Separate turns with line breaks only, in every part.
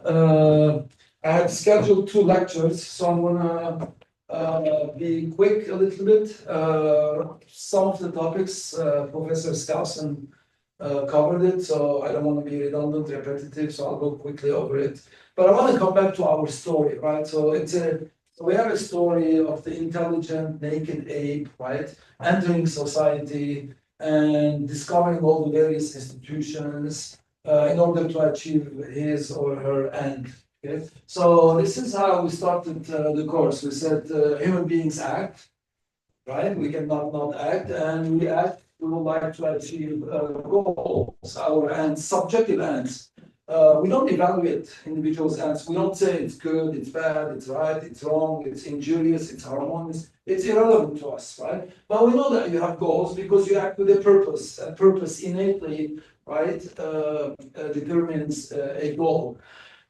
Uh, I had scheduled 2 lectures, so I'm gonna be quick a little bit. Some of the topics Professor Skousen covered it, so I don't want to be redundant, repetitive, so I'll go quickly over it. But I want to come back to our story, right? So we have a story of the intelligent naked ape, right, entering society and discovering all the various institutions in order to achieve his or her end. Okay? So this is how we started the course. We said human beings act, right? We cannot not act, and we act. We would like to achieve goals, our ends, subjective ends. We don't evaluate individuals' ends. We don't say it's good, it's bad, it's right, it's wrong, it's injurious, it's harmonious. It's irrelevant to us, right? But we know that you have goals because you act with a purpose. A purpose innately, right, determines a goal.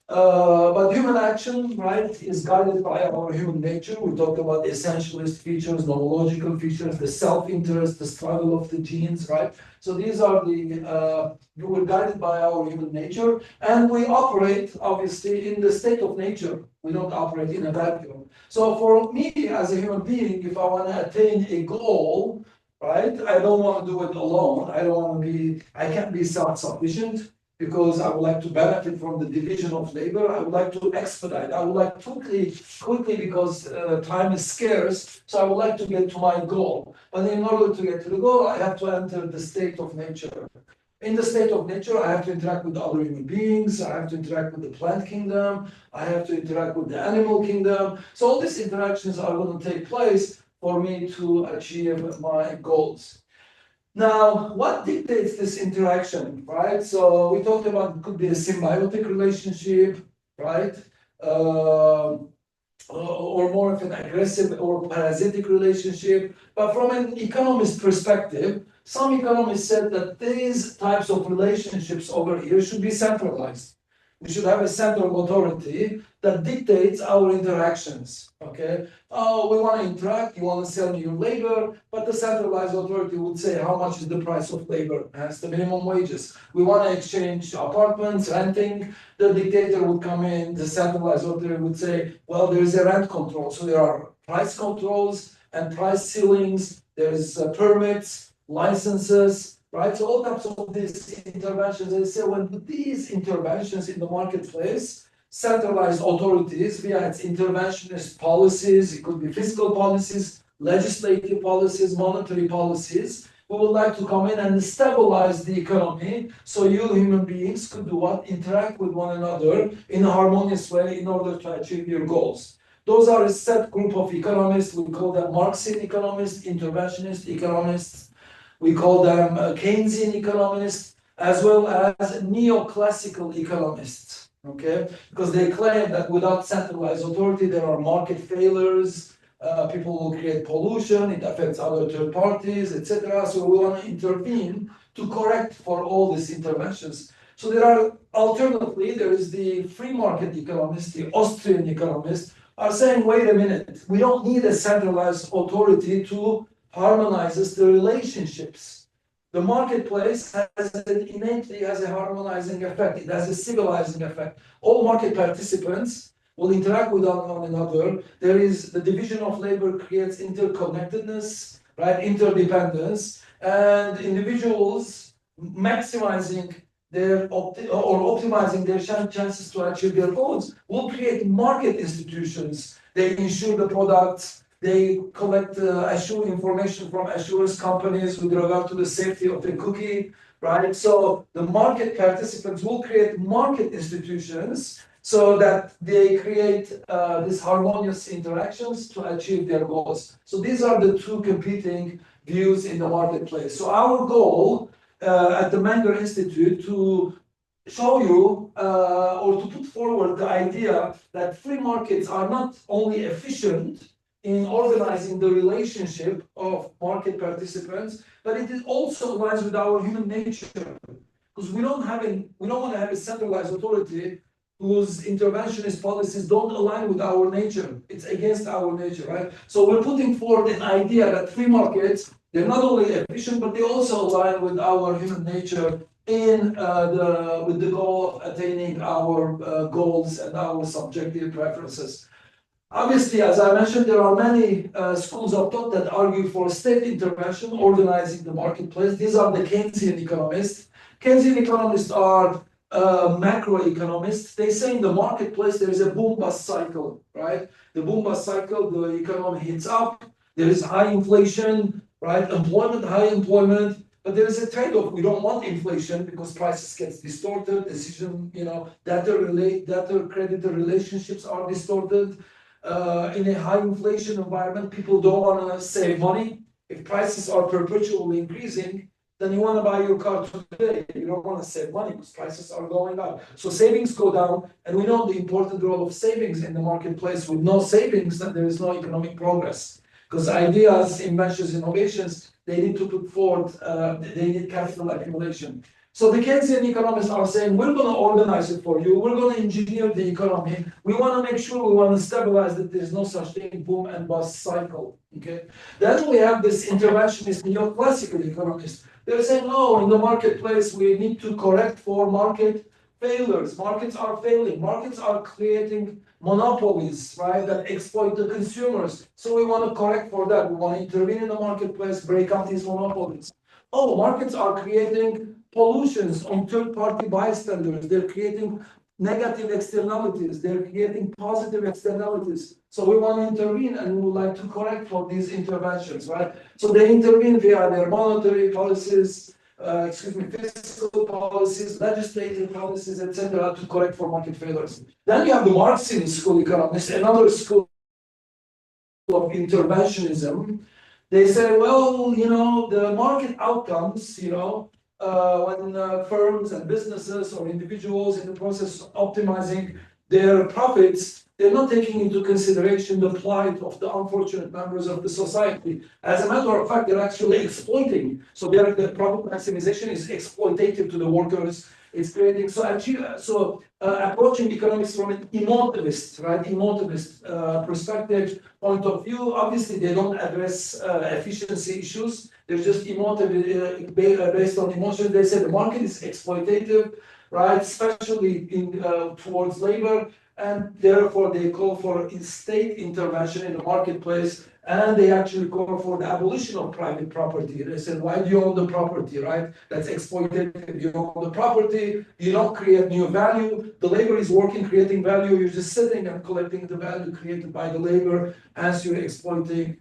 But human action, right, is guided by our human nature. We talked about the essentialist features, nonological features, the self-interest, the struggle of the genes, right? So these are we're guided by our human nature, and we operate, obviously, in the state of nature. We don't operate in a vacuum. So for me, as a human being, if I want to attain a goal, right, I don't want to do it alone. I can't be self-sufficient, because I would like to benefit from the division of labor. I would like to expedite. I would like quickly because time is scarce, so I would like to get to my goal. But in order to get to the goal, I have to enter the state of nature. In the state of nature, I have to interact with other human beings. I have to interact with the plant kingdom. I have to interact with the animal kingdom. So all these interactions are going to take place for me to achieve my goals. Now, what dictates this interaction, right? So we talked about it could be a symbiotic relationship, right? Or more of an aggressive or parasitic relationship. But from an economist perspective, some economists said that these types of relationships over here should be centralized. We should have a central authority that dictates our interactions, okay? Oh, we want to interact, you want to sell me your labor, but the centralized authority would say how much is the price of labor, that's the minimum wages. We want to exchange apartments, renting, the dictator would come in, the centralized authority would say, well, there is a rent control, so there are price controls and price ceilings, there's permits, licenses, right? So all types of these interventions, they say when these interventions in the marketplace, centralized authorities via its interventionist policies, it could be fiscal policies, legislative policies, monetary policies, we would like to come in and stabilize the economy so you human beings could do what? Interact with one another in a harmonious way in order to achieve your goals. Those are a set group of economists. We call them Marxian economists, interventionist economists. We call them Keynesian economists, as well as neoclassical economists, okay? Because they claim that without centralized authority, there are market failures, people will create pollution, it affects other third parties, etc. So we want to intervene to correct for all these interventions. So alternatively, there is the free market economists, the Austrian economists, are saying, wait a minute, we don't need a centralized authority to harmonizes the relationships. The marketplace innately has a harmonizing effect. It has a civilizing effect. All market participants will interact with one another. There is the division of labor creates interconnectedness, right? Interdependence, and individuals maximizing optimizing their chances to achieve their goals will create market institutions. They insure the products. They collect assure information from assurance companies with regard to the safety of the cookie, right? So the market participants will create market institutions so that they create these harmonious interactions to achieve their goals. So these are the two competing views in the marketplace. So our goal at the Menger Institute to show you or to put forward the idea that free markets are not only efficient in organizing the relationship of market participants, but it is also aligns with our human nature. Because we don't want to have a centralized authority whose interventionist policies don't align with our nature. It's against our nature, right? So we're putting forward an idea that free markets, they're not only efficient, but they also align with our human nature with the goal of attaining our goals and our subjective preferences. Obviously, as I mentioned, there are many schools of thought that argue for state intervention, organizing the marketplace. These are the Keynesian economists. Keynesian economists are macroeconomists. They say in the marketplace there is a boom-bust cycle, right? The boom-bust cycle, the economy hits up, there is high inflation, right? High employment, but there is a trade-off. We don't want inflation because prices get distorted, debtor-creditor relationships are distorted. In a high inflation environment, people don't want to save money. If prices are perpetually increasing, then you want to buy your car today. You don't want to save money because prices are going up. So savings go down, and we know the important role of savings in the marketplace. With no savings, then there is no economic progress. Because ideas, inventions, innovations, they need to put forth, they need capital accumulation. So the Keynesian economists are saying, we're going to organize it for you. We're going to engineer the economy. We want to make sure, we want to stabilize that there's no such thing, boom and bust cycle. Okay. Then we have this interventionist neoclassical economist. They're saying, no, in the marketplace, we need to correct for market failures. Markets are failing. Markets are creating monopolies, right, that exploit the consumers. So we want to correct for that. We want to intervene in the marketplace, break up these monopolies. Oh, markets are creating pollutions on third-party bystanders. They're creating negative externalities. They're creating positive externalities. So we want to intervene, and we would like to correct for these interventions, right? So they intervene via their monetary policies, fiscal policies, legislative policies, etc., to correct for market failures. Then you have the Marxian school economists, another school of interventionism. They say, well, the market outcomes, when firms and businesses or individuals in the process of optimizing their profits, they're not taking into consideration the plight of the unfortunate members of the society. As a matter of fact, they're actually exploiting. So the profit maximization is exploitative to the workers. It's creating, approaching economics from an emotivist, right? Emotivist perspective, point of view. Obviously, they don't address efficiency issues. They're just emotive, based on emotion. They say the market is exploitative, right? Especially towards labor. And therefore, they call for state intervention in the marketplace, and they actually call for the abolition of private property. They said, why do you own the property, right? That's exploitative. You own the property, you don't create new value. The labor is working, creating value. You're just sitting and collecting the value created by the labor as you're exploiting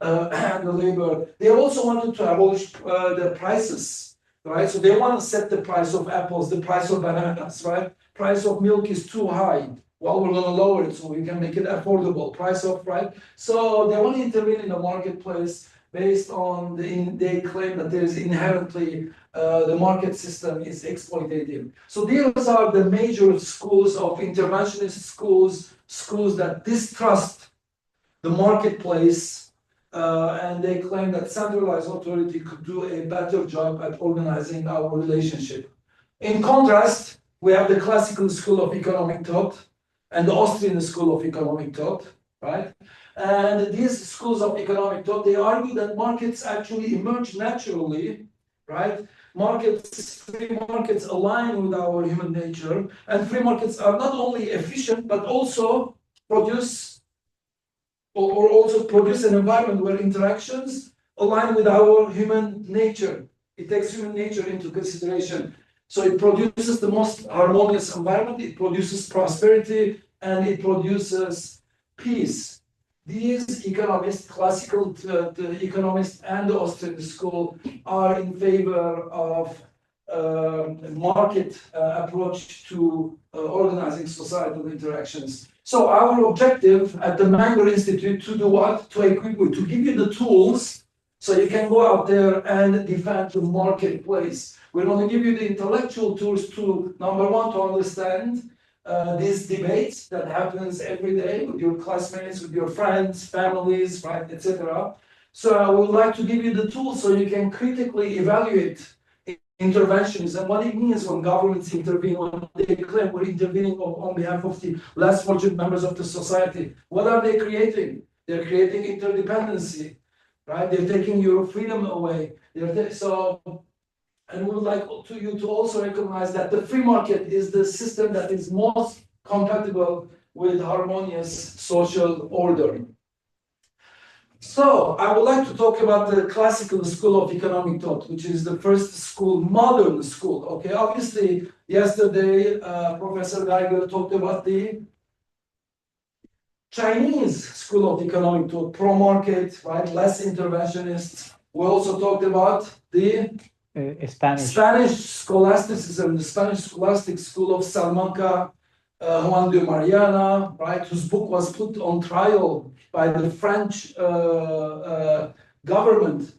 the labor. They also wanted to abolish the prices, right? So they want to set the price of apples, the price of bananas, right? Price of milk is too high. Well, we're going to lower it so we can make it affordable. Price of, right? So they want to intervene in the marketplace based on they claim that there is inherently the market system is exploitative. So these are the major schools of interventionist schools that distrust the marketplace, and they claim that centralized authority could do a better job at organizing our relationship. In contrast, we have the classical school of economic thought and the Austrian school of economic thought, right? And these schools of economic thought, they argue that markets actually emerge naturally, right? Free markets align with our human nature, and free markets are not only efficient, but also produce an environment where interactions align with our human nature. It takes human nature into consideration. So it produces the most harmonious environment, it produces prosperity, and it produces peace. These economists, classical the economists and the Austrian school, are in favor of market approach to organizing societal interactions. So our objective at the Menger Institute to do what? To equip you, to give you the tools so you can go out there and defend the marketplace. We're going to give you the intellectual tools to, number one, to understand these debates that happens every day with your classmates, with your friends, families, right, etc. So I would like to give you the tools so you can critically evaluate interventions and what it means when governments intervene, when they claim we're intervening on behalf of the less fortunate members of the society. What are they creating? They're creating interdependency, right? They're taking your freedom away. So and we would like you to also recognize that the free market is the system that is most compatible with harmonious social order. So I would like to talk about the classical school of economic thought, which is the first school, modern school. Okay, obviously, yesterday Professor Geiger talked about the Chinese school of economic thought, pro-market, right, less interventionist. We also talked about the Spanish scholasticism, the Spanish scholastic school of Salamanca, Juan de Mariana, right, whose book was put on trial by the French government,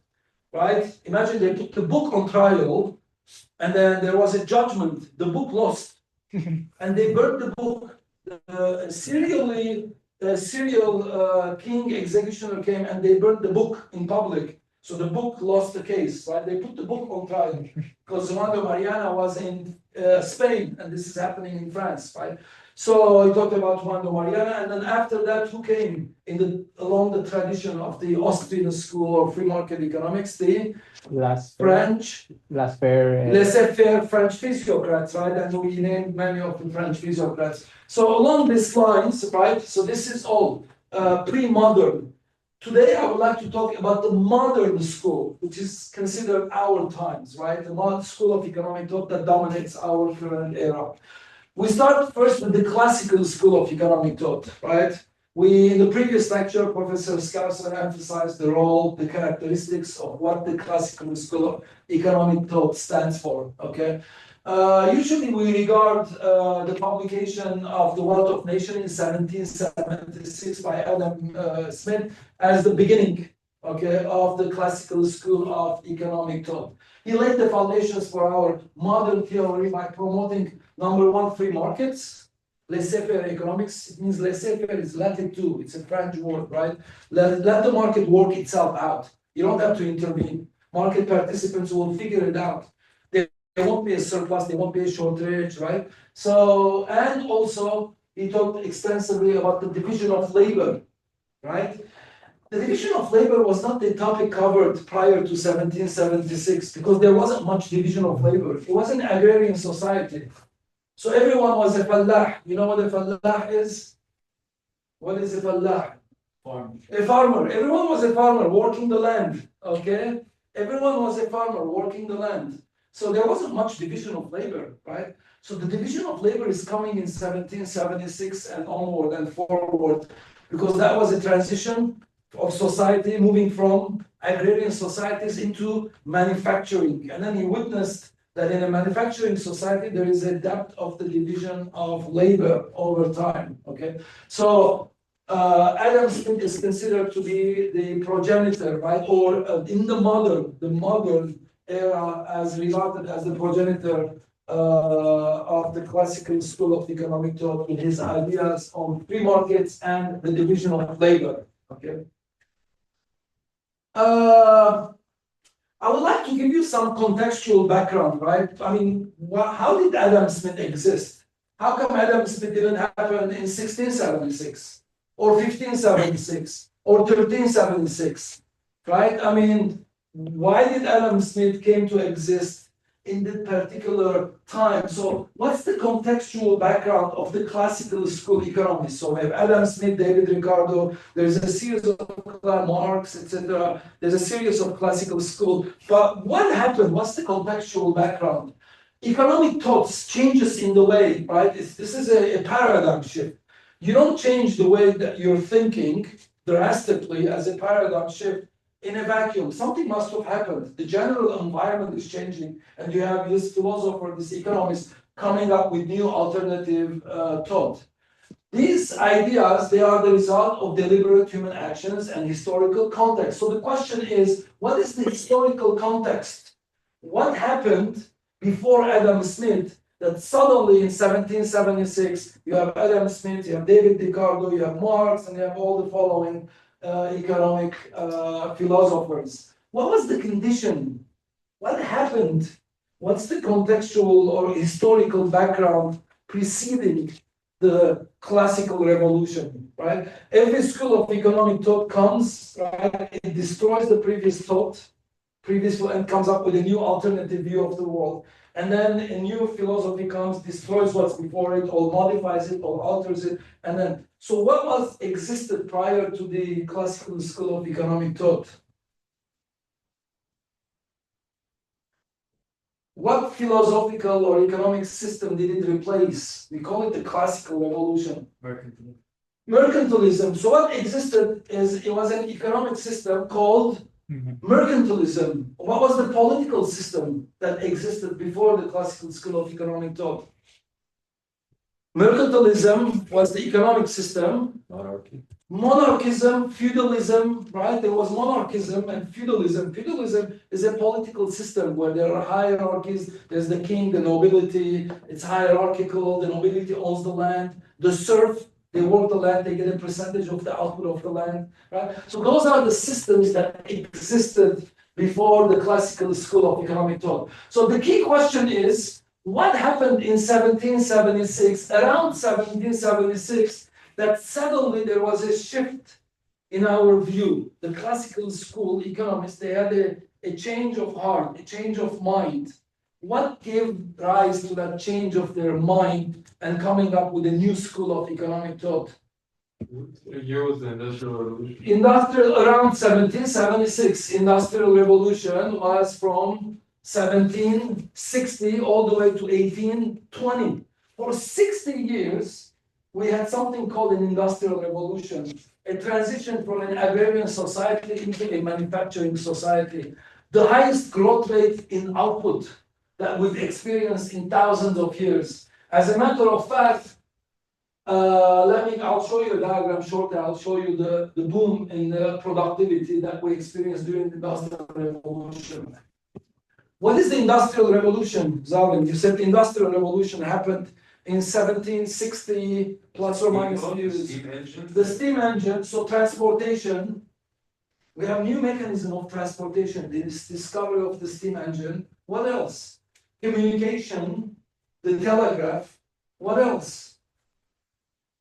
right? Imagine they put the book on trial, and then there was a judgment. The book lost, and they burned the book. The serial king executioner came, and they burned the book in public. So the book lost the case, right? They put the book on trial because Juan de Mariana was in Spain, and this is happening in France, right? So he talked about Juan de Mariana, and then after that, who came along the tradition of the Austrian school of free market economics? The French, laissez-faire French physiocrats, right? And we named many of the French physiocrats. So along these lines, right? So this is all pre-modern. Today, I would like to talk about the modern school, which is considered our times, right? The modern school of economic thought that dominates our current era. We start first with the classical school of economic thought, right? In the previous lecture, Professor Scarson emphasized the role, the characteristics of what the classical school of economic thought stands for, okay? Usually we regard the publication of The Wealth of Nations in 1776 by Adam Smith as the beginning, okay, of the classical school of economic thought. He laid the foundations for our modern theory by promoting, number one, free markets, laissez-faire economics. It means laissez-faire is Latin too. It's a French word, right? Let the market work itself out. You don't have to intervene. Market participants will figure it out. There won't be a surplus, there won't be a shortage, right? So, and also, he talked extensively about the division of labor, right? The division of labor was not the topic covered prior to 1776 because there wasn't much division of labor. It was an agrarian society. So everyone was a fallah. You know what a fallah is? What is a fallah? Farmer. A farmer. Everyone was a farmer working the land, okay? Everyone was a farmer working the land. So there wasn't much division of labor, right? So the division of labor is coming in 1776 and onward and forward, because that was a transition of society moving from agrarian societies into manufacturing. And then he witnessed that in a manufacturing society, there is a depth of the division of labor over time, okay? So Adam Smith is considered to be the progenitor, right? Or in the modern era as regarded as the progenitor of the classical school of economic thought with his ideas on free markets and the division of labor. Okay. I would like to give you some contextual background, right? I mean, how did Adam Smith exist? How come Adam Smith didn't happen in 1676 or 1576 or 1376, right? I mean, why did Adam Smith came to exist in that particular time? So what's the contextual background of the classical school economists? So we have Adam Smith, David Ricardo, there's a series of Marx, etc. There's a series of classical school. But what happened? What's the contextual background? Economic thoughts changes in the way, right? This is a paradigm shift. You don't change the way that you're thinking drastically as a paradigm shift in a vacuum. Something must have happened. The general environment is changing, and you have this philosopher, this economist coming up with new alternative thought. These ideas, they are the result of deliberate human actions and historical context. So the question is, what is the historical context? What happened before Adam Smith that suddenly in 1776, you have Adam Smith, you have David Ricardo, you have Marx, and you have all the following economic philosophers. What was the condition? What happened? What's the contextual or historical background preceding the classical revolution, right? Every school of economic thought comes, right? It destroys the previous thought, previous and comes up with a new alternative view of the world. And then a new philosophy comes, destroys what's before it, or modifies it, or alters it. And then, so what was existed prior to the classical school of economic thought? What philosophical or economic system did it replace? We call it the classical revolution. Mercantilism. So what existed is, it was an economic system called mercantilism. What was the political system that existed before the classical school of economic thought? Mercantilism was the economic system.
Monarchy.
Monarchism, feudalism, right? There was monarchism and feudalism. Feudalism is a political system where there are hierarchies. There's the king, the nobility. It's hierarchical. The nobility owns the land. The serf, they work the land. They get a percentage of the output of the land, right? So those are the systems that existed before the classical school of economic thought. So the key question is, what happened in 1776, around 1776, that suddenly there was a shift in our view? The classical school economists, they had a change of heart, a change of mind. What gave rise to that change of their mind and coming up with a new school of economic thought?
What year was the Industrial Revolution?
Around 1776, Industrial Revolution was from 1760 all the way to 1820. For 60 years, we had something called an industrial revolution, a transition from an agrarian society into a manufacturing society. The highest growth rate in output that we've experienced in thousands of years. As a matter of fact, I'll show you a diagram shortly. I'll show you the boom in the productivity that we experienced during the Industrial Revolution. What is the Industrial Revolution, Zavin? You said the Industrial Revolution happened in 1760 plus or minus years. The steam engine, so transportation. We have new mechanism of transportation, this discovery of the steam engine. What else? Communication, the telegraph. What else?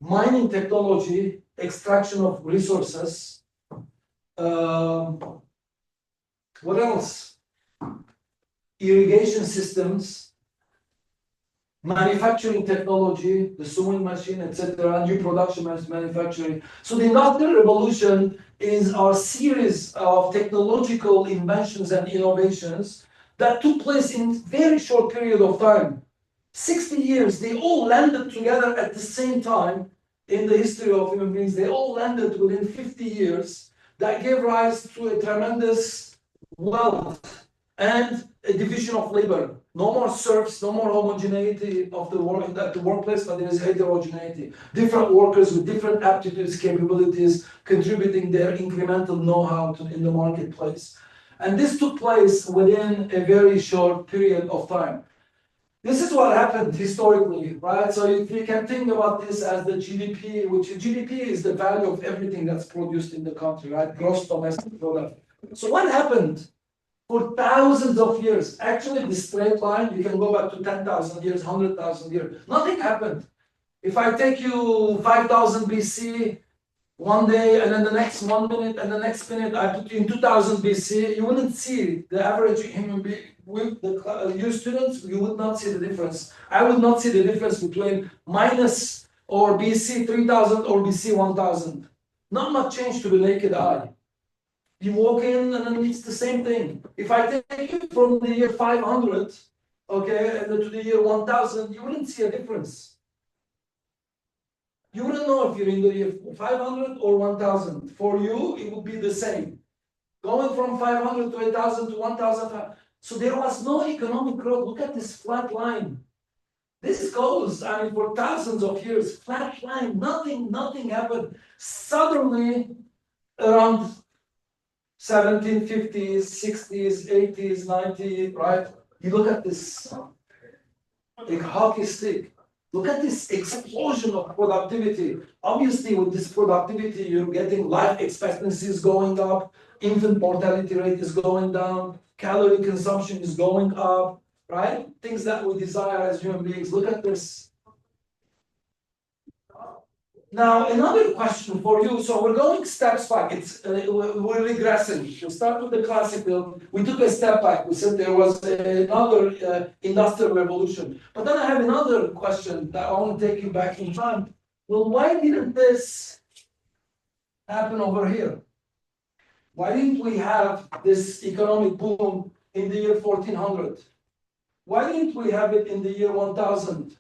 Mining technology, extraction of resources. What else? Irrigation systems, manufacturing technology, the sewing machine, etc., new production manufacturing. So the Industrial Revolution is our series of technological inventions and innovations that took place in very short period of time. 60 years, they all landed together at the same time in the history of human beings. They all landed within 50 years. That gave rise to a tremendous wealth and a division of labor. No more serfs, no more homogeneity of the work at the workplace, but there is heterogeneity. Different workers with different aptitudes, capabilities, contributing their incremental know-how in the marketplace. And this took place within a very short period of time. This is what happened historically, right? So if you can think about this as the GDP, which GDP is the value of everything that's produced in the country, right? Gross domestic product. So what happened? For thousands of years, actually the straight line, you can go back to 10,000 years, 100,000 years, nothing happened. If I take you 5,000 BC, one day, and then the next 1 minute, and the next minute, I put you in 2000 BC, you wouldn't see the average human being, with you students, you would not see the difference. I would not see the difference between minus or BC 3000 or BC 1000. Not much change to the naked eye. You walk in and then it's the same thing. If I take you from the year 500, okay, and then to the year 1000, you wouldn't see a difference. You wouldn't know if you're in the year 500 or 1000. For you, it would be the same. Going from 500 to 1000 to 1000. So there was no economic growth. Look at this flat line. This goes, I mean, for thousands of years, flat line, nothing happened. Suddenly, around 1750s, 60s, 80s, 90s, right? You look at this like hockey stick. Look at this explosion of productivity. Obviously, with this productivity, you're getting life expectancy is going up, infant mortality rate is going down, calorie consumption is going up, right? Things that we desire as human beings. Look at this. Now, another question for you. So we're going steps back. We're regressing. We start with the classical. We took a step back. We said there was another industrial revolution. But then I have another question that I want to take you back in time. Well, why didn't this happen over here? Why didn't we have this economic boom in the year 1400? Why didn't we have it in the year 1000?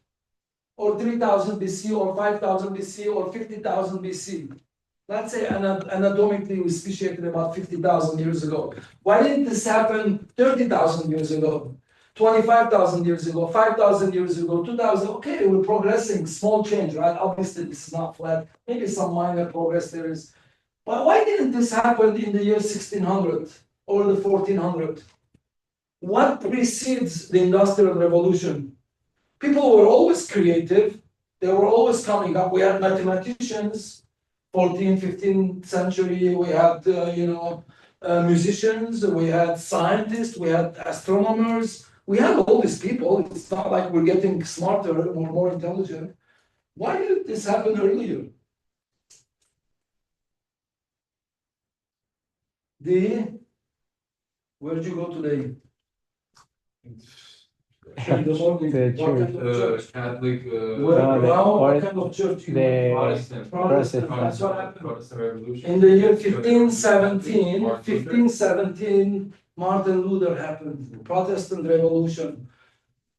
Or 3000 BC, or 5000 BC, or 50,000 BC. Let's say anatomically we speciated about 50,000 years ago. Why didn't this happen 30,000 years ago, 25,000 years ago, 5,000 years ago, 2,000? Okay, we're progressing, small change, right? Obviously, this is not flat. Maybe some minor progress there is. But why didn't this happen in the year 1600 or the 1400? What precedes the Industrial Revolution? People were always creative. They were always coming up. We had mathematicians, 14th, 15th century. We had, musicians. We had scientists. We had astronomers. We had all these people. It's not like we're getting smarter or more intelligent. Why did this happen earlier? Where'd you go today?
Catholic,
what kind of church you
Protestant.
Protestant. That's what happened.
Protestant Revolution.
In the year 1517, Martin Luther happened, the Protestant Revolution.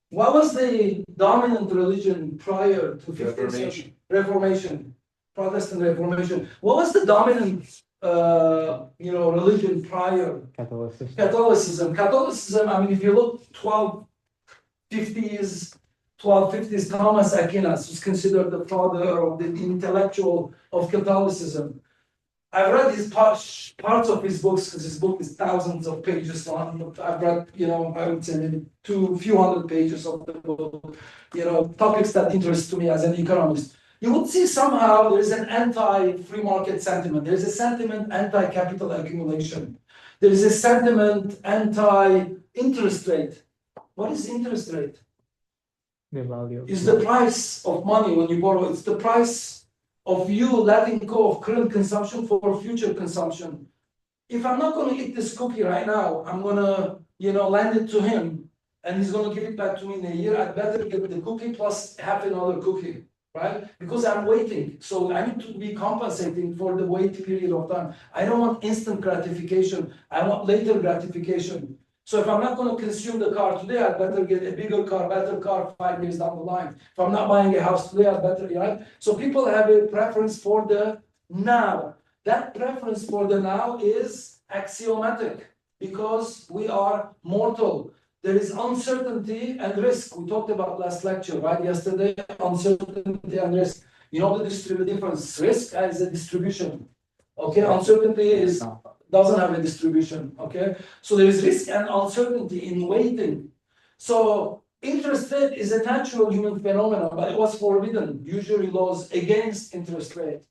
What was the dominant religion prior to 15th century? Reformation, Protestant Reformation. What was the dominant religion prior? Catholicism. Catholicism, I mean, if you look 1250s, Thomas Aquinas was considered the father of the intellectual of Catholicism. I've read his parts of his books because his book is thousands of pages long. I've read, I would say maybe few hundred pages of the book, topics that interest me as an economist. You would see somehow there is an anti-free market sentiment. There is a sentiment anti-capital accumulation. There is a sentiment anti-interest rate. What is interest rate?
The value.
It's the price of money when you borrow. It's the price of you letting go of current consumption for future consumption. If I'm not going to eat this cookie right now, I'm going to, lend it to him, and he's going to give it back to me in a year. I'd better get the cookie plus half another cookie, right? Because I'm waiting. So I need to be compensating for the wait period of time. I don't want instant gratification. I want later gratification. So if I'm not going to consume the car today, I'd better get a bigger car, better car 5 years down the line. If I'm not buying a house today, I'd better, right? So people have a preference for the now. That preference for the now is axiomatic because we are mortal. There is uncertainty and risk. We talked about last lecture, right? Yesterday, uncertainty and risk. You know the difference. Risk is a distribution. Okay, uncertainty doesn't have a distribution, okay? So there is risk and uncertainty in waiting. So interest rate is a natural human phenomenon, but it was forbidden, usury laws against interest rate.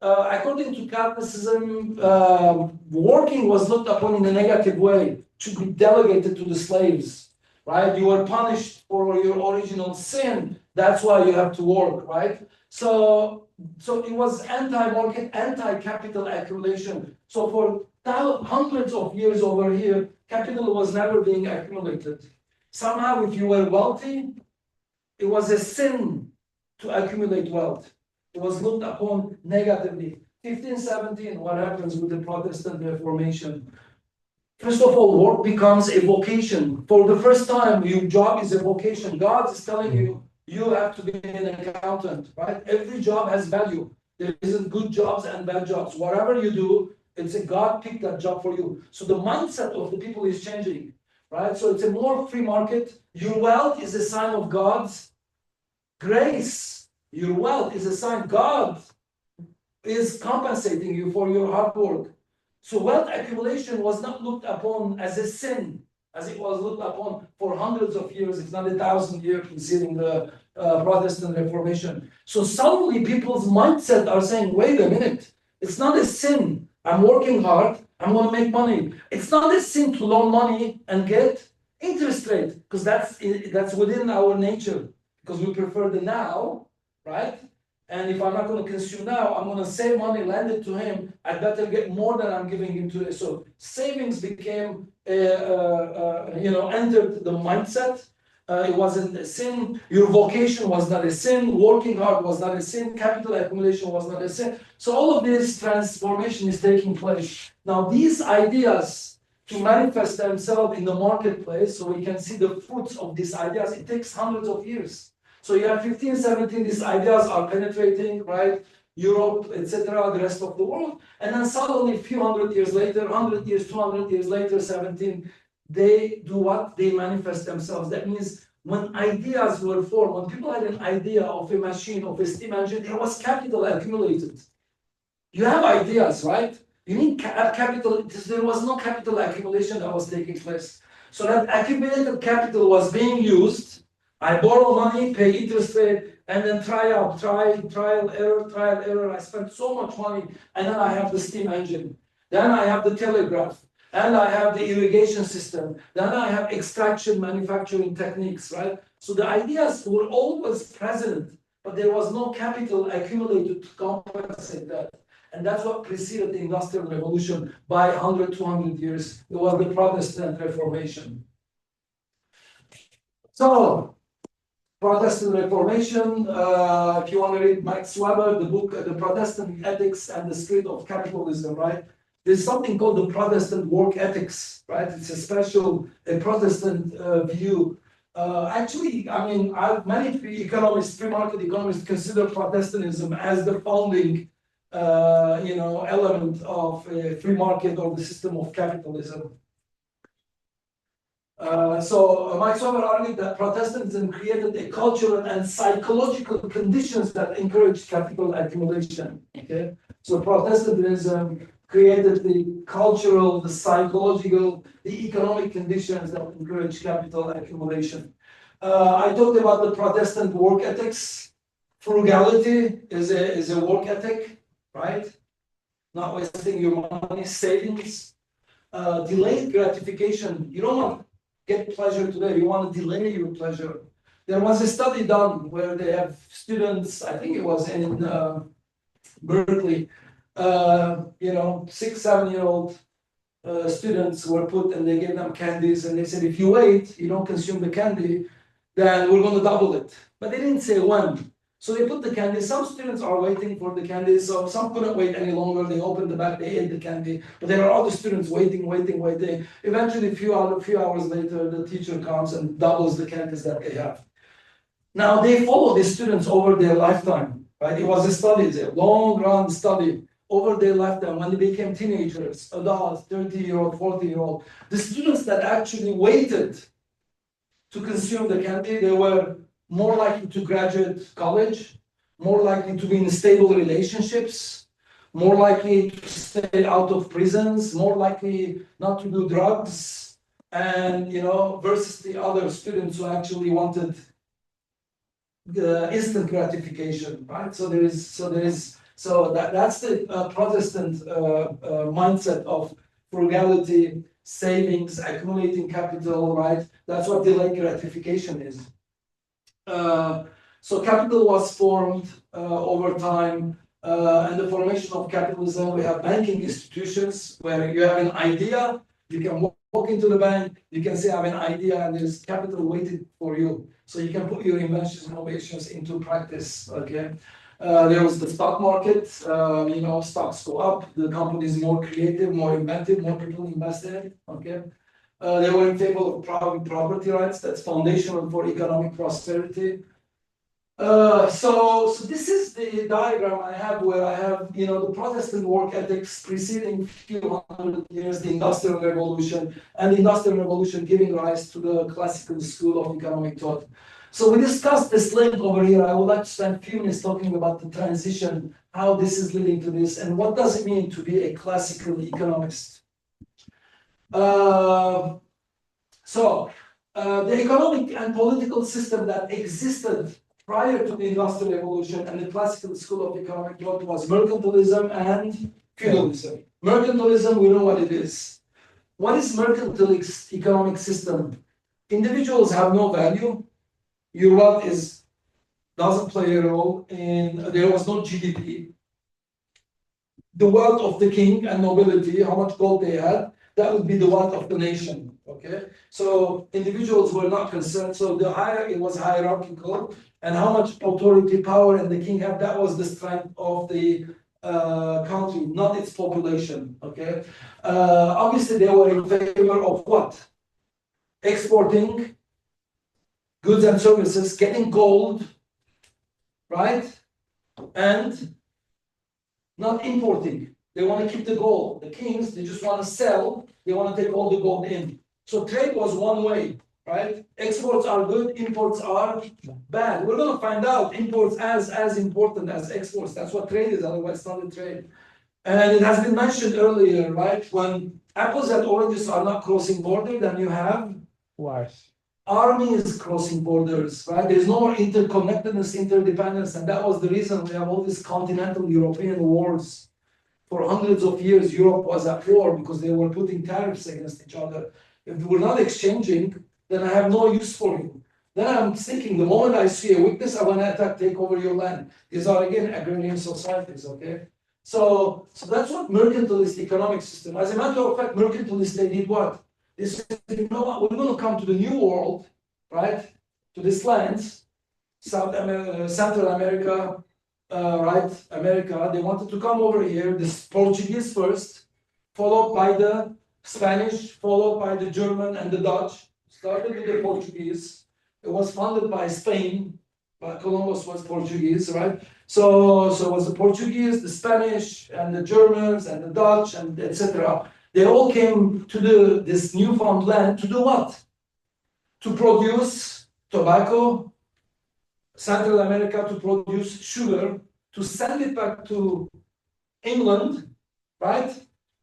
According to capitalism, working was looked upon in a negative way, to be delegated to the slaves, right? You were punished for your original sin, that's why you have to work, right? So it was anti-market, anti-capital accumulation. So for hundreds of years over here, capital was never being accumulated. Somehow, if you were wealthy, it was a sin to accumulate wealth. It was looked upon negatively. 1517, what happens with the Protestant Reformation? First of all, work becomes a vocation. For the first time, your job is a vocation. God is telling you, you have to be an accountant, right? Every job has value. There isn't good jobs and bad jobs. Whatever you do, it's a God picked that job for you. So the mindset of the people is changing, right? So it's a more free market. Your wealth is a sign of God's grace. Your wealth is a sign God is compensating you for your hard work. So wealth accumulation was not looked upon as a sin, as it was looked upon for hundreds of years, if not 1,000 years preceding the Protestant Reformation. So suddenly people's mindset are saying, wait a minute, it's not a sin. I'm working hard, I'm going to make money. It's not a sin to loan money and get interest rate, because that's within our nature, because we prefer the now, right? And if I'm not going to consume now, I'm going to save money, lend it to him. I better get more than I'm giving him today. So savings became, entered the mindset. It wasn't a sin. Your vocation was not a sin. Working hard was not a sin. Capital accumulation was not a sin. So all of this transformation is taking place. Now, these ideas to manifest themselves in the marketplace, so we can see the fruits of these ideas, it takes hundreds of years. So you have 15, 17, these ideas are penetrating, right? Europe, etc., the rest of the world. And then suddenly, a few hundred years later, 100 years, 200 years later, 17, they do what? They manifest themselves. That means when ideas were formed, when people had an idea of a machine, of a steam engine, there was capital accumulated. You have ideas, right? You need capital. There was no capital accumulation that was taking place. So that accumulated capital was being used. I borrow money, pay interest rate, and then trial, error. I spent so much money, and then I have the steam engine. Then I have the telegraph, and I have the irrigation system. Then I have extraction manufacturing techniques, right? So the ideas were always present, but there was no capital accumulated to compensate that. And that's what preceded the Industrial Revolution by 100, 200 years. It was the Protestant Reformation. So, Protestant Reformation, if you want to read Max Weber, the book, The Protestant Ethics and the Spirit of Capitalism, right? There's something called the Protestant work ethics, right? It's a special Protestant view. Actually, I mean, many economists, free market economists, consider Protestantism as the founding element of free market or the system of capitalism. So Max Weber argued that Protestantism created a cultural and psychological conditions that encourage capital accumulation. Okay, so Protestantism created the cultural, the psychological, the economic conditions that encourage capital accumulation. I talked about the Protestant work ethics. Frugality is a work ethic, right? Not wasting your money, savings. Delayed gratification. You don't want to get pleasure today, you want to delay your pleasure. There was a study done where they have students, I think it was in Berkeley, 6, 7-year-old students were put and they gave them candies and they said, if you wait, you don't consume the candy, then we're going to double it. But they didn't say when. So they put the candy. Some students are waiting for the candy, so some couldn't wait any longer. They opened the bag, they ate the candy. But there are other students waiting. Eventually, a few hours later, the teacher comes and doubles the candies that they have. Now, they follow these students over their lifetime, right? It was a study, it's a long-run study over their lifetime when they became teenagers, adults, 30-year-old, 40-year-old. The students that actually waited to consume the candy, they were more likely to graduate college, more likely to be in stable relationships, more likely to stay out of prisons, more likely not to do drugs, and versus the other students who actually wanted the instant gratification, right? So that's the Protestant mindset of frugality, savings, accumulating capital, right? That's what delayed gratification is. So capital was formed over time, and the formation of capitalism, we have banking institutions where you have an idea, you can walk into the bank, you can say I have an idea and there's capital waiting for you. So you can put your inventions, innovations into practice, okay? There was the stock market, stocks go up, the company is more creative, more inventive, more people invest in it, okay? They were in favor of property rights, that's foundational for economic prosperity. So this is the diagram I have where I have, the Protestant work ethics preceding a few hundred years, the Industrial Revolution, and the Industrial Revolution giving rise to the classical school of economic thought. So we discussed this link over here. I would like to spend a few minutes talking about the transition, how this is leading to this, and what does it mean to be a classical economist. The economic and political system that existed prior to the Industrial Revolution and the classical school of economic thought was mercantilism and feudalism. Mercantilism, we know what it is. What is mercantilist economic system? Individuals have no value. Your wealth is doesn't play a role in, there was no GDP. The wealth of the king and nobility, how much gold they had, that would be the wealth of the nation, okay? So individuals were not concerned, so the higher, it was hierarchical, and how much authority, power, and the king had, that was the strength of the country, not its population, okay? Obviously, they were in favor of what? Exporting goods and services, getting gold, right? And not importing. They want to keep the gold. The kings, they just want to sell. They want to take all the gold in. So trade was one way, right? Exports are good, imports are bad. We're going to find out imports as important as exports. That's what trade is, otherwise it's not a trade. And it has been mentioned earlier, right? When apples and oranges are not crossing border, then you have
Wars.
armies crossing borders, right? There's no more interconnectedness, interdependence, and that was the reason we have all these continental European wars. For hundreds of years, Europe was at war because they were putting tariffs against each other. If we're not exchanging, then I have no use for you. Then I'm thinking, the moment I see a weakness, I want to attack, take over your land. These are, again, agrarian societies, okay? So that's what mercantilist economic system. As a matter of fact, mercantilists, they did what? They said, you know what, we're going to come to the new world, right? To these lands, Central America, right? America, they wanted to come over here, the Portuguese first, followed by the Spanish, followed by the German and the Dutch. Started with the Portuguese. It was funded by Spain, but Columbus was Portuguese, right? So it was the Portuguese, the Spanish, and the Germans, and the Dutch, and etc. They all came to this newfound land to do what? To produce tobacco, Central America to produce sugar, to send it back to England, right?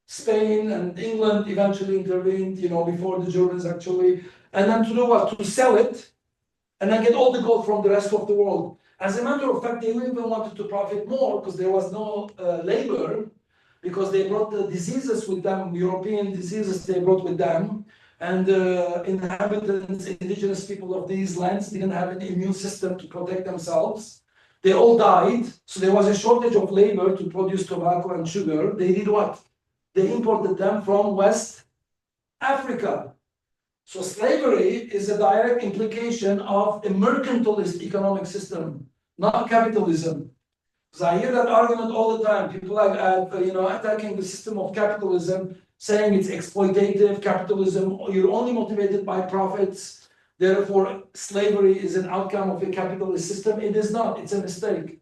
Spain and England eventually intervened, before the Germans actually. And then to do what? To sell it, and then get all the gold from the rest of the world. As a matter of fact, they even wanted to profit more because there was no labor, because they brought the diseases with them, European diseases they brought with them, and inhabitants, indigenous people of these lands didn't have an immune system to protect themselves. They all died, so there was a shortage of labor to produce tobacco and sugar. They did what? They imported them from West Africa. So slavery is a direct implication of a mercantilist economic system, not capitalism. Because I hear that argument all the time. People are, attacking the system of capitalism, saying it's exploitative capitalism. You're only motivated by profits. Therefore, slavery is an outcome of a capitalist system. It is not. It's a mistake.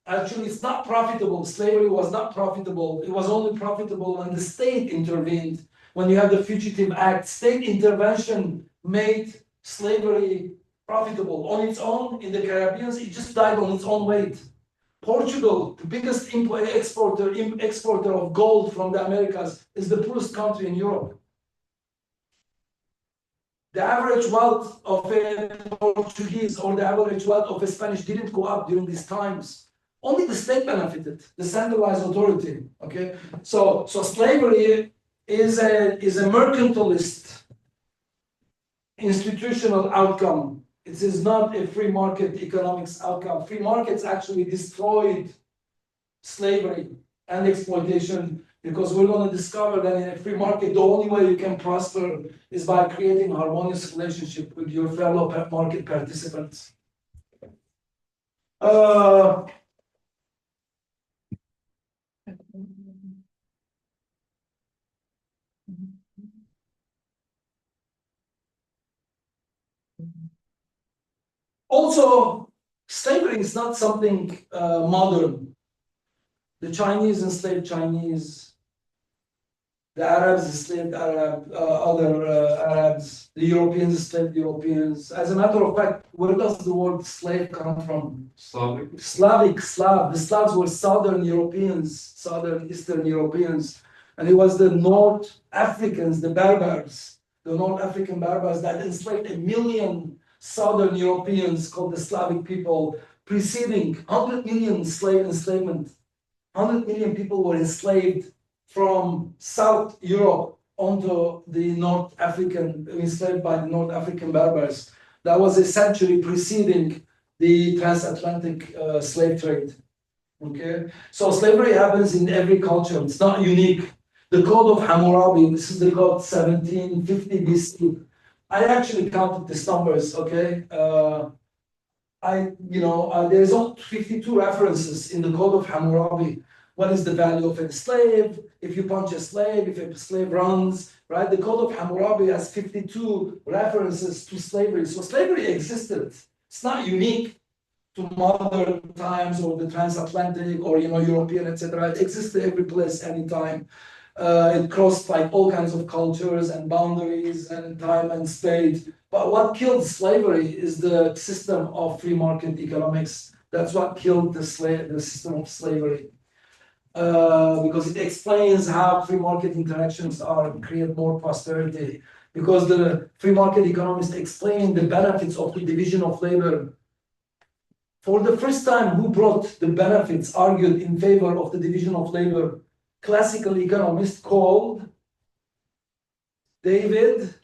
Actually, it's not profitable. Slavery was not profitable. It was only profitable when the state intervened. When you have the Fugitive Act, state intervention made slavery profitable. On its own, in the Caribbean, it just died on its own weight. Portugal, the biggest exporter of gold from the Americas, is the poorest country in Europe. The average wealth of a Portuguese or the average wealth of a Spanish didn't go up during these times. Only the state benefited, the centralized authority. Okay, so slavery is a mercantilist institutional outcome. It is not a free market economics outcome. Free markets actually destroyed slavery and exploitation, because we're going to discover that in a free market, the only way you can prosper is by creating a harmonious relationship with your fellow market participants. Also, slavery is not something modern. The Chinese enslaved Chinese, the Arabs enslaved other Arabs, the Europeans enslaved Europeans. As a matter of fact, where does the word slave come from?
Slavic.
Slav. The Slavs were Southern Europeans, Southern Eastern Europeans. And it was the North Africans, the Berbers, the North African Berbers that enslaved 1 million Southern Europeans called the Slavic people, preceding 100 million slave enslavement. 100 million people were enslaved from South Europe onto the North African, enslaved by the North African Berbers. That was a century preceding the transatlantic slave trade. Okay, so slavery happens in every culture. It's not unique. The Code of Hammurabi, this is the code 1750 BC. I actually counted these numbers. Okay, there's only 52 references in the Code of Hammurabi. What is the value of a slave? If you punch a slave, if a slave runs, right? The Code of Hammurabi has 52 references to slavery. So slavery existed. It's not unique to modern times or the transatlantic or European, etc. It existed every place, anytime. It crossed like all kinds of cultures and boundaries and time and state. But what killed slavery is the system of free market economics. That's what killed the system of slavery. Because it explains how free market interactions create more prosperity. Because the free market economists explain the benefits of the division of labor. For the first time, who brought the benefits, argued in favor of the division of labor? Classical economist called David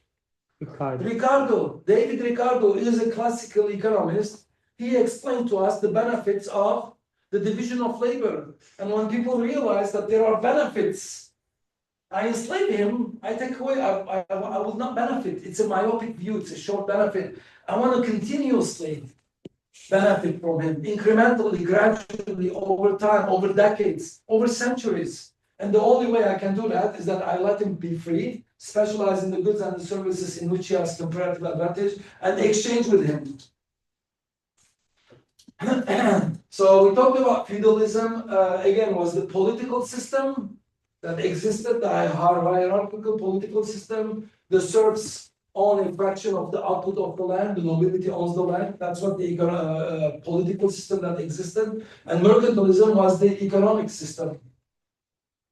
Ricardo. David Ricardo is a classical economist. He explained to us the benefits of the division of labor. And when people realize that there are benefits, I enslave him, I take away, I will not benefit. It's a myopic view, it's a short benefit. I want to continuously benefit from him, incrementally, gradually, over time, over decades, over centuries. And the only way I can do that is that I let him be free, specialize in the goods and the services in which he has comparative advantage, and exchange with him. So we talked about feudalism, again, was the political system that existed, the hierarchical political system. The serfs own a fraction of the output of the land, the nobility owns the land. That's what the political system that existed. And mercantilism was the economic system.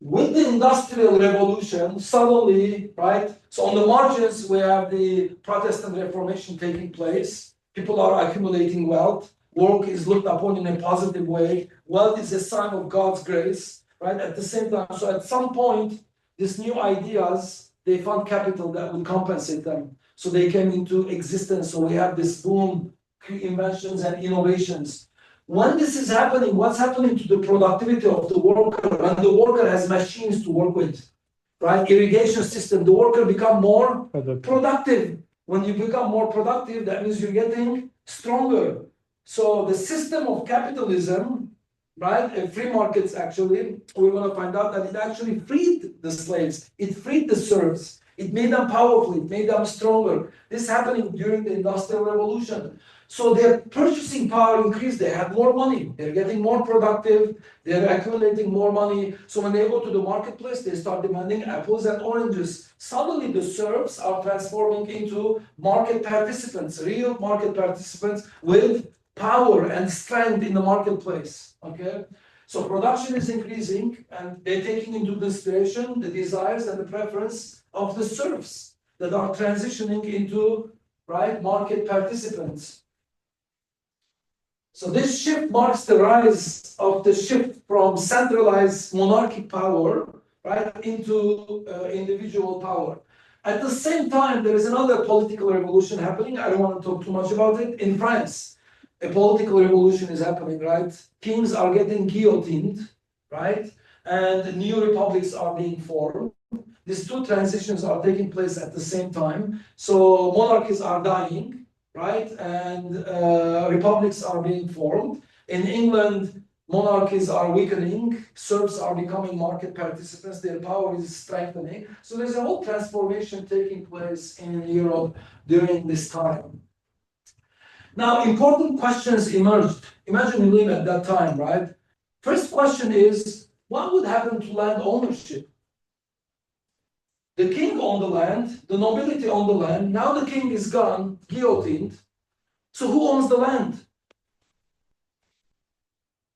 With the Industrial Revolution, suddenly, right, so on the margins, we have the Protestant Reformation taking place. People are accumulating wealth. Work is looked upon in a positive way. Wealth is a sign of God's grace, right? At the same time, so at some point, these new ideas, they found capital that would compensate them. So they came into existence. So we have this boom, inventions and innovations. When this is happening, what's happening to the productivity of the worker? When the worker has machines to work with, right? Irrigation system, the worker become more productive. When you become more productive, that means you're getting stronger. So the system of capitalism, right? Free markets, actually, we're going to find out that it actually freed the slaves. It freed the serfs. It made them powerful. It made them stronger. This is happening during the Industrial Revolution. So their purchasing power increased. They had more money. They're getting more productive. They're accumulating more money. So when they go to the marketplace, they start demanding apples and oranges. Suddenly, the serfs are transforming into market participants, real market participants with power and strength in the marketplace. Okay? So production is increasing, and they're taking into consideration the desires and the preference of the serfs that are transitioning into, right, market participants. So this shift marks the rise of the shift from centralized monarchic power, right, into individual power. At the same time, there is another political revolution happening. I don't want to talk too much about it. In France, a political revolution is happening, right? Kings are getting guillotined, right? And new republics are being formed. These two transitions are taking place at the same time. So monarchies are dying, right? And republics are being formed. In England, monarchies are weakening. Serfs are becoming market participants. Their power is strengthening. So there's a whole transformation taking place in Europe during this time. Now, important questions emerged. Imagine we live at that time, right? First question is, what would happen to land ownership? The king owned the land, the nobility owned the land. Now the king is gone, guillotined. So who owns the land?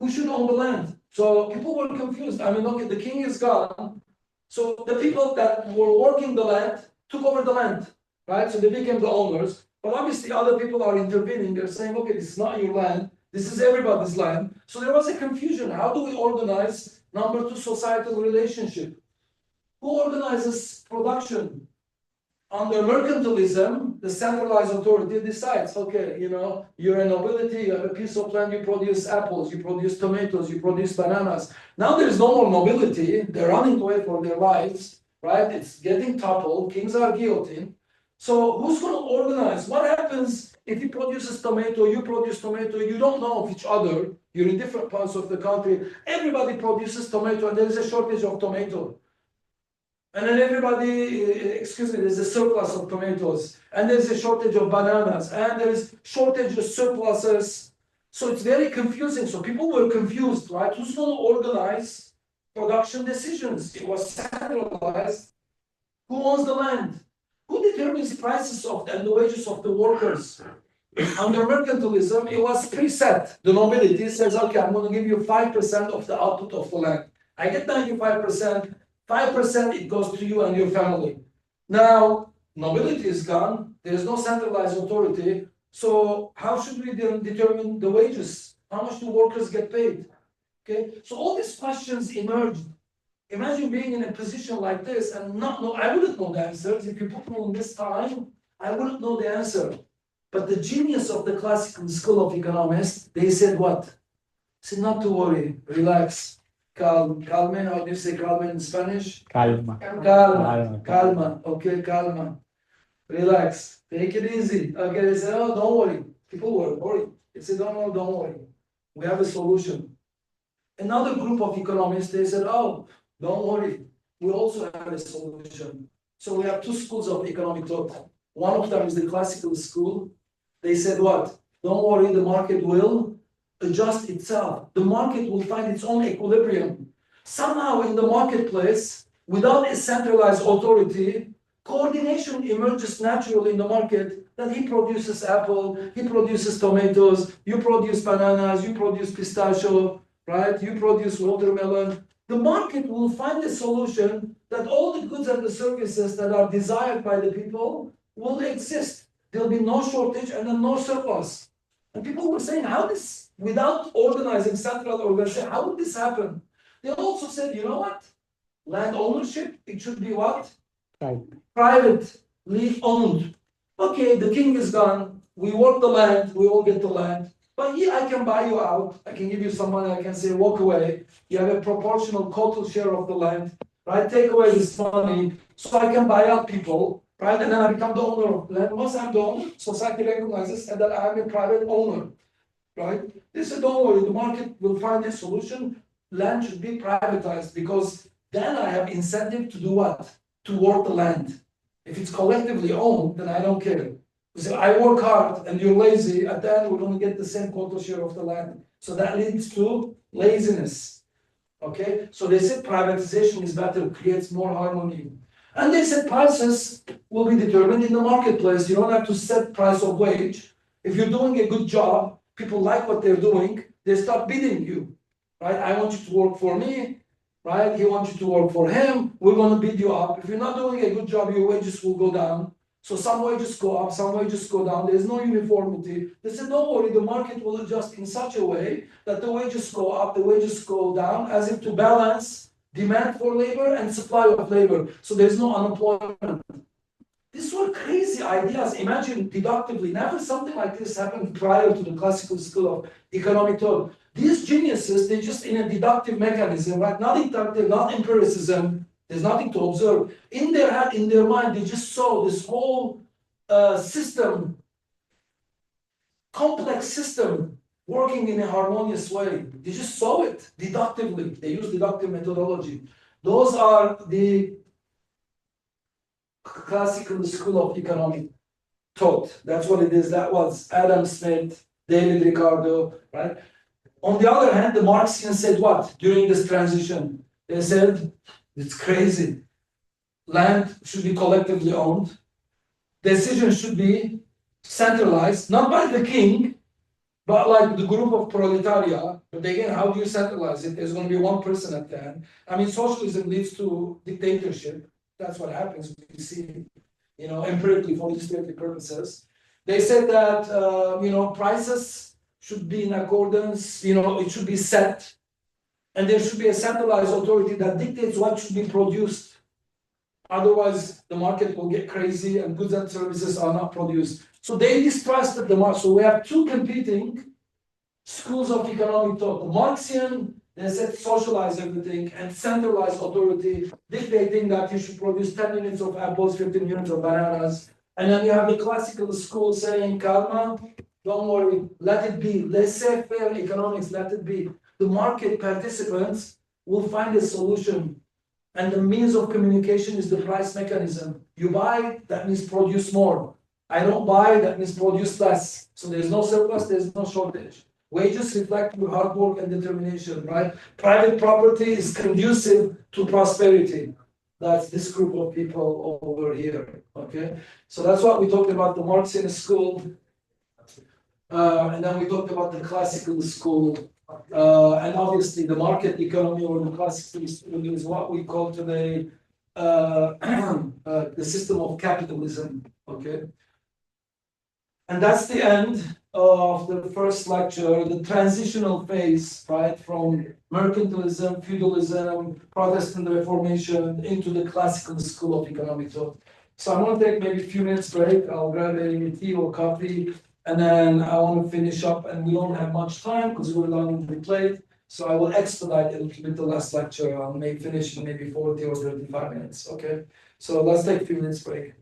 Who should own the land? So people were confused. I mean, okay, the king is gone. So the people that were working the land took over the land, right? So they became the owners. But obviously other people are intervening. They're saying, okay, this is not your land. This is everybody's land. So there was a confusion. How do we organize number two societal relationship? Who organizes production? Under mercantilism, the centralized authority decides, okay, you're a nobility, you have a piece of land, you produce apples, you produce tomatoes, you produce bananas. Now there's no more nobility, they're running away for their lives, right? It's getting toppled, kings are guillotined. So who's going to organize? What happens if he produces tomato, you produce tomato, you don't know of each other, you're in different parts of the country, everybody produces tomato and there is a shortage of tomato. And then there's a surplus of tomatoes, and there's a shortage of bananas, and there's shortage of surpluses. So it's very confusing. So people were confused, right? Who's going to organize production decisions? It was centralized. Who owns the land? Who determines the prices and the wages of the workers? Under mercantilism, it was preset. The nobility says, okay, I'm going to give you 5% of the output of the land. I get 95%. 5% it goes to you and your family. Now, nobility is gone. There's no centralized authority. So how should we then determine the wages? How much do workers get paid? Okay. So all these questions emerged. Imagine being in a position like this and not know. I wouldn't know the answers. If you put me in this time, I wouldn't know the answer. But the genius of the classical school of economists, they said what? They said not to worry, relax. Calma, how do you say calma in Spanish?
Calma.
Calma. Okay, calma. Relax. Take it easy. Okay, they said, oh, don't worry. People were worried. They said, no, don't worry. We have a solution. Another group of economists, they said, oh, don't worry. We also have a solution. So we have two schools of economic thought. One of them is the classical school. They said what? Don't worry, the market will adjust itself. The market will find its own equilibrium. Somehow in the marketplace, without a centralized authority, coordination emerges naturally in the market that he produces apple, he produces tomatoes, you produce bananas, you produce pistachio, right? You produce watermelon. The market will find a solution that all the goods and the services that are desired by the people will exist. There'll be no shortage and then no surplus. And people were saying, how this, without organizing central organization, how would this happen? They also said, you know what? Land ownership, it should be what?
Right.
Privately owned. Okay, the king is gone. We work the land, we all get the land. But here I can buy you out. I can give you some money. I can say, walk away. You have a proportional quotal share of the land, right? Take away this money so I can buy out people, right? And then I become the owner of the land. Once I'm the owner, society recognizes that I'm a private owner, right? They said, don't worry, the market will find a solution. Land should be privatized because then I have incentive to do what? To work the land. If it's collectively owned, then I don't care. Because if I work hard and you're lazy, at the end we're going to get the same quota share of the land. So that leads to laziness. Okay? So they said privatization is better, creates more harmony. And they said prices will be determined in the marketplace. You don't have to set price of wage. If you're doing a good job, people like what they're doing, they start bidding you. Right? I want you to work for me. Right? He wants you to work for him. We're going to bid you up. If you're not doing a good job, your wages will go down. So some wages go up, some wages go down. There's no uniformity. They said, don't worry, the market will adjust in such a way that the wages go up, the wages go down, as if to balance demand for labor and supply of labor. So there's no unemployment. These were crazy ideas. Imagine deductively. Never something like this happened prior to the classical school of economic thought. These geniuses, they're just in a deductive mechanism, right? Not inductive, not empiricism. There's nothing to observe. In their head, in their mind, they just saw this whole system, complex system, working in a harmonious way. They just saw it deductively. They use deductive methodology. Those are the classical school of economic thought. That's what it is. That was Adam Smith, David Ricardo, right? On the other hand, the Marxians said what during this transition? They said, it's crazy. Land should be collectively owned. Decisions should be centralized, not by the king, but like the group of proletariat. But again, how do you centralize it? There's going to be one person at the end. I mean, socialism leads to dictatorship. That's what happens. We see, empirically for illustrative purposes. They said that, prices should be in accordance, it should be set. And there should be a centralized authority that dictates what should be produced. Otherwise, the market will get crazy and goods and services are not produced. So they distrusted the market. So we have two competing schools of economic thought. The Marxian, they said socialize everything and centralize authority, dictating that you should produce 10 units of apples, 15 units of bananas. And then you have the classical school saying, Karma, don't worry, let it be. Laissez-faire economics, let it be. The market participants will find a solution. And the means of communication is the price mechanism. You buy, that means produce more. I don't buy, that means produce less. So there's no surplus, there's no shortage. Wages reflect your hard work and determination, right? Private property is conducive to prosperity. That's this group of people over here, okay? So that's what we talked about, the Marxian school. And then we talked about the classical school. And obviously the market economy or the classical school is what we call today the system of capitalism, okay? And that's the end of the first lecture, the transitional phase, right, from mercantilism, feudalism, Protestant Reformation into the classical school of economic thought. So I'm going to take maybe a few minutes break. I'll grab a tea or coffee, and then I want to finish up. And we don't have much time because we're long to be played. So I will expedite a little bit the last lecture. I'll finish in maybe 40 or 35 minutes. Okay. So let's take a few minutes break.